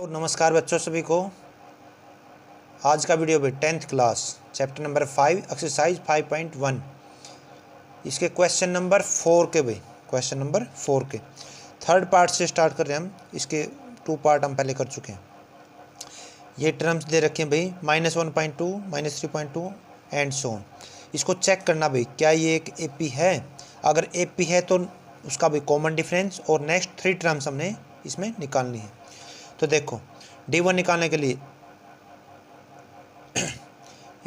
नमस्कार बच्चों सभी को। आज का वीडियो भी 10th class chapter number 5 exercise 5.1 इसके क्वेश्चन नंबर 4 के भाई क्वेश्चन नंबर 4 के थर्ड पार्ट से स्टार्ट कर रहे हैं हम। इसके 2 पार्ट हम पहले कर चुके हैं। ये टर्म्स दे रखे हैं भाई -1.2 -3.2 एंड सो ऑन। इसको चेक करना भाई क्या ये एक एपी है। अगर एपी है तो उसका भी कॉमन डिफरेंस और नेक्स्ट 3 टर्म्स हमने इसमें निकालनी है। तो देखो D1 निकालने के लिए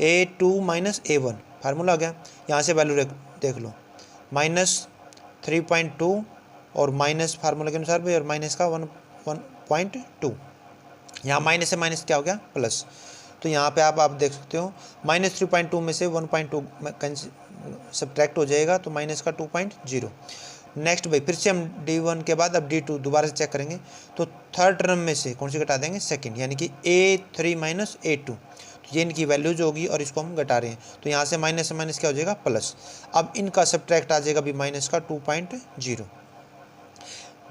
A2 माइनस A1 फार्मूला आ गया। यहाँ से वैल्यू देख लो -3.2 और माइनस फार्मूला के अनुसार भी और माइनस का 1.2। यहाँ माइनस से माइनस क्या हो गया प्लस। तो यहाँ पे आप देख सकते हो -3.2 में से 1.2 सब्ट्रैक्ट हो जाएगा तो माइनस का 2.0। नेक्स्ट भाई फिर से हम D1 के बाद अब D2 दोबारा से चेक करेंगे तो थर्ड टर्म में से कौन सी घटा देंगे सेकंड, यानी कि A3 माइनस A2। तो ये इनकी वैल्यूज होगी और इसको हम घटा रहे हैं तो यहाँ से माइनस क्या हो जाएगा प्लस। अब इनका सब्ट्रैक्ट आ जाएगा भी माइनस का 2.0।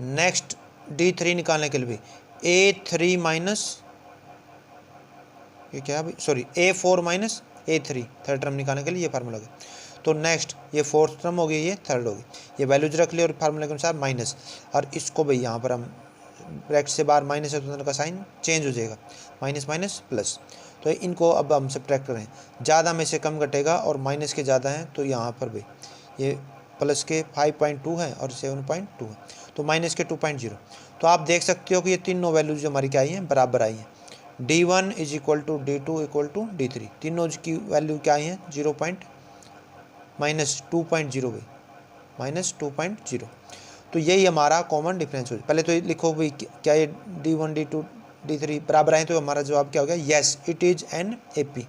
नेक्स्ट D3 निकालने के लिए भी A3 माइनस ये क्या है sorry A4 minus A3 third term निकालने के लिए ये फार्मूला है। तो नेक्स्ट ये फोर्थ टर्म हो गई, ये थर्ड होगी। ये वैल्यूज रख ली और फार्मूले के अनुसार माइनस और इसको भाई यहाँ पर हम ब्रैकेट से बाहर माइनस है तो का साइन चेंज हो जाएगा माइनस माइनस प्लस। तो इनको अब हम सब्ट्रैक्ट करें, ज़्यादा में से कम घटेगा और माइनस के ज़्यादा हैं तो यहाँ पर भाई ये प्लस के 5.2 है और 7.2 है तो माइनस के 2.0। तो आप देख सकते हो कि ये तीनों वैल्यूज जो हमारी क्या आई हैं बराबर आई हैं। D1 is equal to D2 equal to D3 तीनों की वैल्यू क्या आई हैं -2.0 -2.0। तो यही हमारा कॉमन डिफरेंस हो। पहले तो लिखो भाई क्या ये D1 D2 D3 बराबर आए तो हमारा जवाब क्या हो गया yes it is an AP।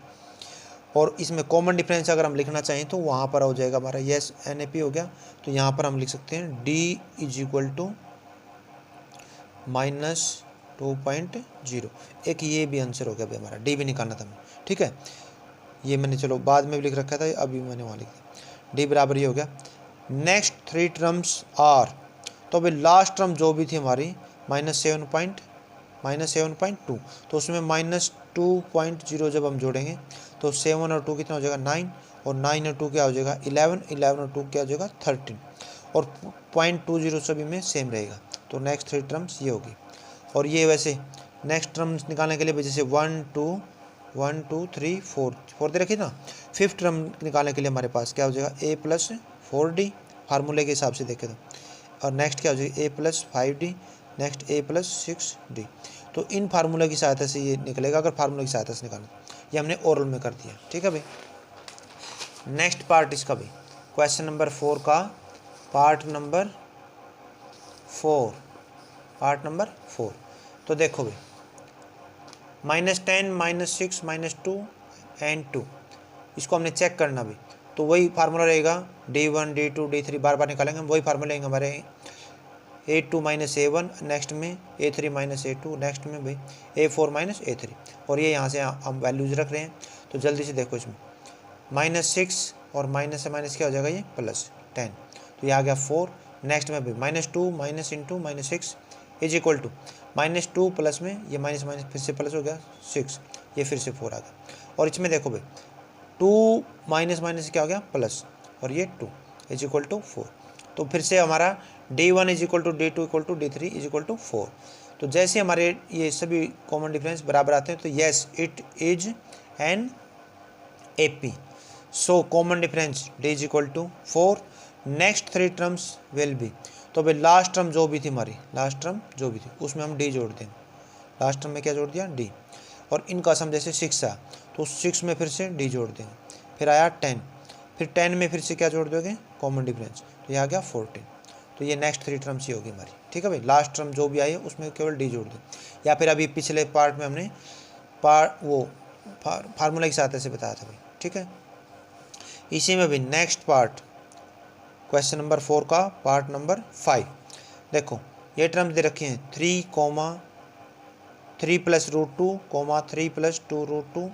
और इसमें कॉमन डिफरेंस अगर हम लिखना चाहें तो वहाँ पर हो जाएगा हमारा यस एन AP हो गया। तो यहाँ पर हम लिख सकते हैं D इज इक्वल टू -2.0। एक ये भी आंसर हो गया भाई हमारा, D भी निकालना था हमें। ठीक है, ये मैंने चलो बाद में भी लिख रखा था, अभी मैंने वहाँ लिख दिया। D बराबर ये हो गया। नेक्स्ट 3 टर्म्स आर, तो अभी लास्ट टर्म जो भी थी हमारी -7.2 तो उसमें -2.0 जब हम जोड़ेंगे तो 7 और 2 कितना हो जाएगा 9 और 9 और 2 क्या हो जाएगा 11, 11 और 2 क्या हो जाएगा 13 और 0.20 सभी में सेम रहेगा। तो नेक्स्ट 3 टर्म्स ये होगी। और ये वैसे नेक्स्ट टर्म्स निकालने के लिए जैसे 1 2 3 4 दे रखी ना। फिफ्थ टर्म निकालने के लिए हमारे पास क्या हो जाएगा A+4D फार्मूले के हिसाब से देखें तो। और नेक्स्ट क्या हो जाएगा A+5D, नेक्स्ट A+6D। तो इन फार्मूले की सहायता से ये निकलेगा। अगर फार्मूले की सहायता से निकालना, ये हमने ओरल में कर दिया। ठीक है भाई। नेक्स्ट पार्ट इसका भी क्वेश्चन नंबर 4 का पार्ट नंबर 4। तो देखो भाई -10 -6 -2 एंड 2 इसको हमने चेक करना भी। तो वही फार्मूला रहेगा D1 D2 D3 बार बार निकालेंगे हम वही फार्मूला लेंगे हमारे A2 माइनस A1, नेक्स्ट में A3 माइनस A2, नेक्स्ट में भाई A4 माइनस A3। और ये यहाँ से हम वैल्यूज रख रहे हैं तो जल्दी से देखो इसमें -6 और माइनस से माइनस क्या हो जाएगा ये +10 तो ये आ गया 4। नेक्स्ट में भाई -2 minus into -6 is equal to -2 plus में ये माइनस माइनस फिर से प्लस हो गया 6, ये फिर से 4 आ गया। और इसमें देखो भाई 2 माइनस क्या हो गया प्लस और ये 2 इज इक्वल टू 4। तो फिर से हमारा D1 is equal to D2 equal to D3 is equal to 4। तो जैसे हमारे ये सभी कॉमन डिफरेंस बराबर आते हैं तो yes it is an AP। So common difference D is equal to 4। Next 3 terms will be, तो भाई लास्ट टर्म जो भी थी हमारी उसमें हम D जोड़ देंगे। लास्ट टर्म में क्या जोड़ दिया D। और इनका सम जैसे 6 आया तो 6 में फिर से D जोड़ देंगे। फिर आया 10, फिर 10 में फिर से क्या जोड़ दोगे कॉमन डिफरेंस, तो ये आ गया 14। तो ये नेक्स्ट 3 टर्म्स ही होगी हमारी। ठीक है भाई, लास्ट टर्म जो भी आई है उसमें केवल D जोड़ दें। या फिर अभी पिछले पार्ट में हमने फार्मूला की सहायता से बताया था भाई। ठीक है, इसी में भी नेक्स्ट पार्ट क्वेश्चन नंबर 4 का पार्ट नंबर 5। देखो ये टर्म्स दे रखे हैं 3 + √2 3 + 2 √2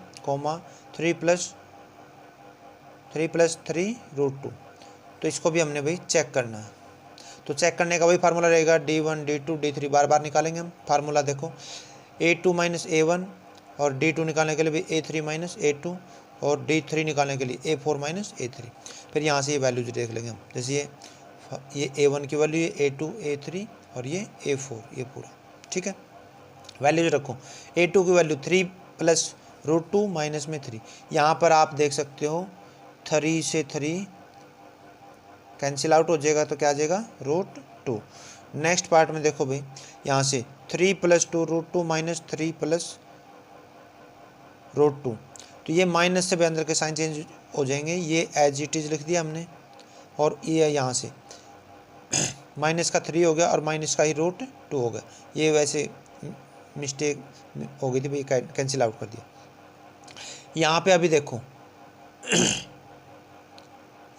3 + 3 √2। तो इसको भी हमने भाई चेक करना है। तो चेक करने का वही फार्मूला रहेगा D1 D2 D3 बार बार निकालेंगे हम फार्मूला। देखो A2 माइनस A1 और D2 निकालने के लिए भी A3 माइनस A2 और D3 निकालने के लिए A4 माइनस A3। फिर यहाँ से ये वैल्यूज देख लेंगे हम, जैसे ये A1 की वैल्यू ये A2 A3 और ये A4 ये पूरा, ठीक है। वैल्यूज रखो, A2 की वैल्यू 3 प्लस √2 माइनस में 3। यहाँ पर आप देख सकते हो 3 से 3 कैंसिल आउट हो जाएगा तो क्या आ जाएगा √2। नेक्स्ट पार्ट में देखो भाई, यहाँ से 3 प्लस 2 √2 माइनस 3 प्लस √2, तो ये माइनस से भी अंदर के साइन चेंज हो जाएंगे, ये एज इट इज़ लिख दिया हमने। और ये यहाँ से माइनस का 3 हो गया और माइनस का ही √2 हो गया, ये वैसे मिस्टेक हो गई थी भाई, कैंसिल आउट कर दिया। यहाँ पे अभी देखो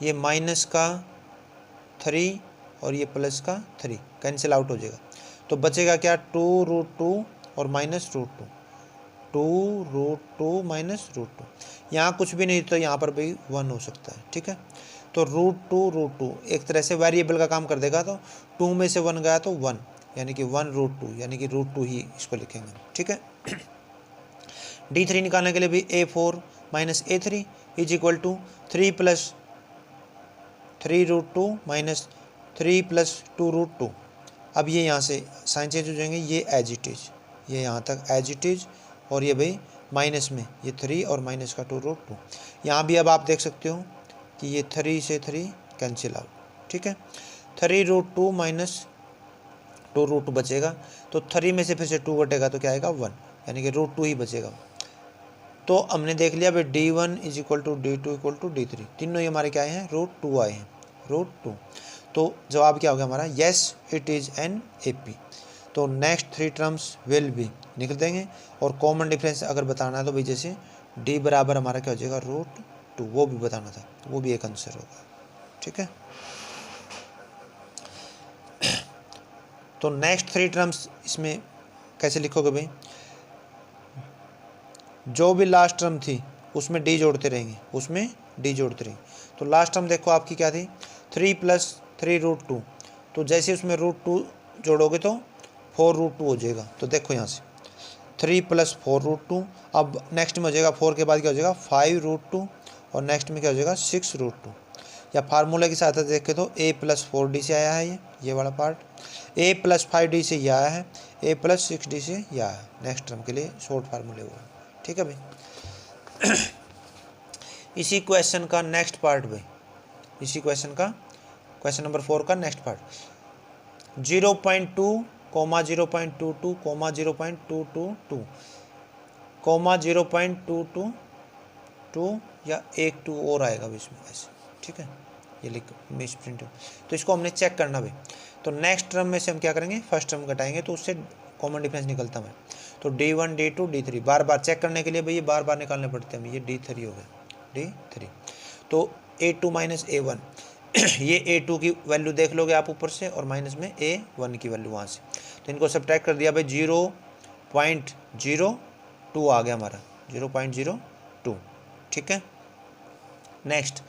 ये माइनस का 3 और ये प्लस का 3 कैंसिल आउट हो जाएगा, तो बचेगा क्या 2√2 और माइनस √2, 2√2 माइनस √2। यहाँ कुछ भी नहीं तो यहाँ पर भी 1 हो सकता है, ठीक है। तो √2 एक तरह से वेरिएबल का काम कर देगा, तो 2 में से 1 गया तो 1, यानी कि 1√2, यानी कि √2 ही इसको लिखेंगे, ठीक है। D3 निकालने के लिए भी A4 minus A3 is equal to 3 plus 3√2 minus 3 plus 2√2। अब ये यहाँ से साइन चेंज हो जाएंगे, ये एज इट इज, ये यहाँ तक एज इट इज, और ये भाई माइनस में ये 3 और माइनस का 2√2। यहाँ भी अब आप देख सकते हो कि ये 3 से 3 कैंसिल आउट, ठीक है। 3√2 माइनस 2√2 बचेगा, तो 3 में से फिर से 2 घटेगा तो क्या आएगा 1, यानी कि √2 ही बचेगा। तो हमने देख लिया भाई D1 is equal to D2 equal to D3, तीनों ही हमारे क्या आए हैं √2 आए हैं, √2। तो जवाब क्या हो गया हमारा, yes it is an AP। तो नेक्स्ट 3 टर्म्स विल बी निकल देंगे, और कॉमन डिफरेंस अगर बताना है तो भाई जैसे D बराबर हमारा क्या हो जाएगा √2, वो भी बताना था, वो भी एक आंसर होगा, ठीक है। तो नेक्स्ट 3 टर्म्स इसमें कैसे लिखोगे भाई, जो भी लास्ट टर्म थी उसमें D जोड़ते रहेंगे, उसमें D जोड़ते रहेंगे। तो लास्ट टर्म देखो आपकी क्या थी 3 प्लस 3√2, तो जैसे उसमें √2 जोड़ोगे तो 4√2 हो जाएगा। तो देखो यहाँ से 3 प्लस 4√2, अब नेक्स्ट में हो जाएगा 4 के बाद क्या हो जाएगा 5√2, और नेक्स्ट में क्या हो जाएगा 6√2। या फार्मूला की सहायता देखे तो A प्लस 4D से आया है, ये वाला पार्ट, A प्लस 5D से ये आया है, A प्लस 6D से ये आया है। नेक्स्ट टर्म के लिए शॉर्ट फार्मूले हुआ, ठीक है भाई। इसी क्वेश्चन का नेक्स्ट पार्ट भाई, इसी क्वेश्चन का क्वेश्चन नंबर 4 का नेक्स्ट पार्ट 0.2, 0.22, 0.222, 0.222 या 1 2 और आएगा भी इसमें ऐसे, ठीक है। ये लिख मिस प्रिंट, तो इसको हमने चेक करना भाई। तो नेक्स्ट टर्म में से हम क्या करेंगे, फर्स्ट टर्म घटाएंगे तो उससे कॉमन डिफरेंस निकलता है। तो D1 D2 D3 बार बार चेक करने के लिए भाई ये बार बार निकालने पड़ते हैं। ये D3 हो गया, D3। तो A2 माइनस A1 ये A2 की वैल्यू देख लोगे आप ऊपर से, और माइनस में A1 की वैल्यू वहाँ से, तो इनको सब्ट्रैक्ट कर दिया भाई 0.02 आ गया हमारा 0.02, ठीक है। नेक्स्ट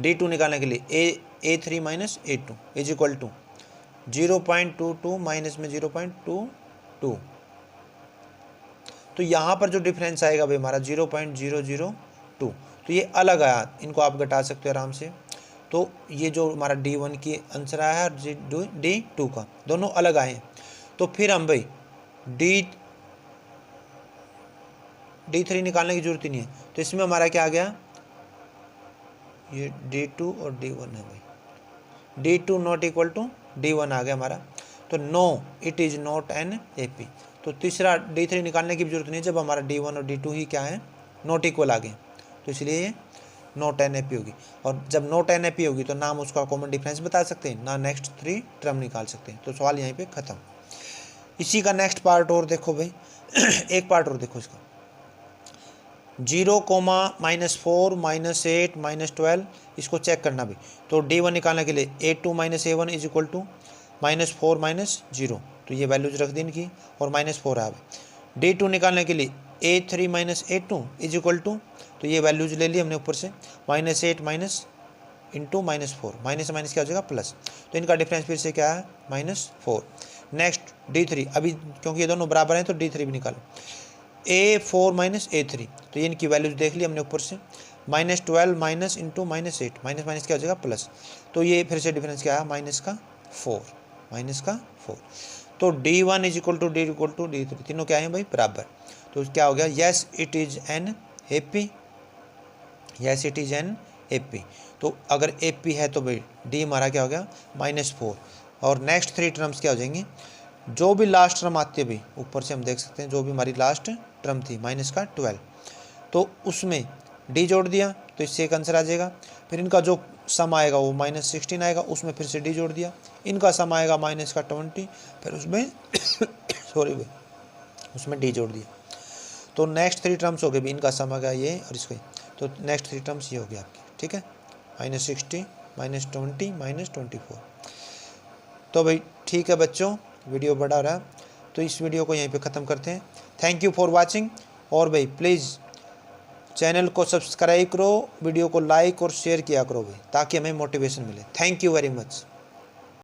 D2 निकालने के लिए A3 minus A2 is equal to 0.22 minus में 0.22, तो यहाँ पर जो डिफरेंस आएगा भाई हमारा 0.002, तो ये अलग आया, इनको आप घटा सकते हो आराम से। तो ये जो हमारा D1 की आंसर आया है और D2 का दोनों अलग आए हैं। तो फिर हम भाई D3 निकालने की जरूरत ही नहीं है, तो इसमें हमारा क्या आ गया, ये D2 और D1 है भाई, D2 not equal to D1 आ गया हमारा। तो no it is not an AP। तो तीसरा D3 निकालने की भी जरूरत नहीं है जब हमारा D1 और D2 ही क्या है नॉट इक्वल आ गए, तो इसलिए ये नॉट एन AP होगी। और जब नॉट एन AP होगी तो नाम उसका कॉमन डिफरेंस बता सकते हैं ना, नेक्स्ट 3 टर्म निकाल सकते हैं। तो सवाल यहीं पे ख़त्म। इसी का नेक्स्ट पार्ट और देखो भाई एक पार्ट और देखो इसका 0, -4 -8 -12, इसको चेक करना भी। तो D1 निकालने के लिए A2 minus A1 is equal to -4 -0, तो ये वैल्यूज रख दी इनकी, और -4 है। D2 निकालने के लिए A3 minus A2 is equal to, तो ये वैल्यूज ले ली हमने ऊपर से, -8 माइनस इंटू -4, माइनस माइनस क्या हो जाएगा प्लस, तो इनका डिफरेंस फिर से क्या है -4। नेक्स्ट D3, अभी क्योंकि ये दोनों बराबर हैं तो D3 भी निकालो। A4 माइनस A3, तो ये इनकी वैल्यूज देख ली हमने ऊपर से। -12 माइनस इंटू -8, माइनस माइनस क्या हो जाएगा प्लस, तो ये फिर से डिफरेंस क्या है -4। तो D1 is equal to D3, तीनों क्या है भाई बराबर। तो क्या हो गया, yes it is an AP। तो अगर AP है तो भाई D हमारा क्या हो गया -4। और नेक्स्ट 3 टर्म्स क्या हो जाएंगी, जो भी लास्ट टर्म आती है भाई ऊपर से हम देख सकते हैं, जो भी हमारी लास्ट टर्म थी -12, तो उसमें D जोड़ दिया तो इससे एक आंसर आ जाएगा। फिर इनका जो सम आएगा वो -16 आएगा, उसमें फिर से D जोड़ दिया। इनका सम आएगा -20, फिर उसमें सॉरी भाई उसमें D जोड़ दिया। तो नेक्स्ट 3 टर्म्स हो गए भी, इनका सम आ गया ये और इसका, तो नेक्स्ट 3 टर्म्स ये हो गया आपकी, ठीक है, -60 -20 -24। तो भाई ठीक है बच्चों, वीडियो बड़ा हो रहा है तो इस वीडियो को यहीं पे ख़त्म करते हैं। Thank you for watching. और भाई प्लीज़ चैनल को सब्सक्राइब करो, वीडियो को लाइक और शेयर किया करो भाई, ताकि हमें मोटिवेशन मिले। Thank you very much.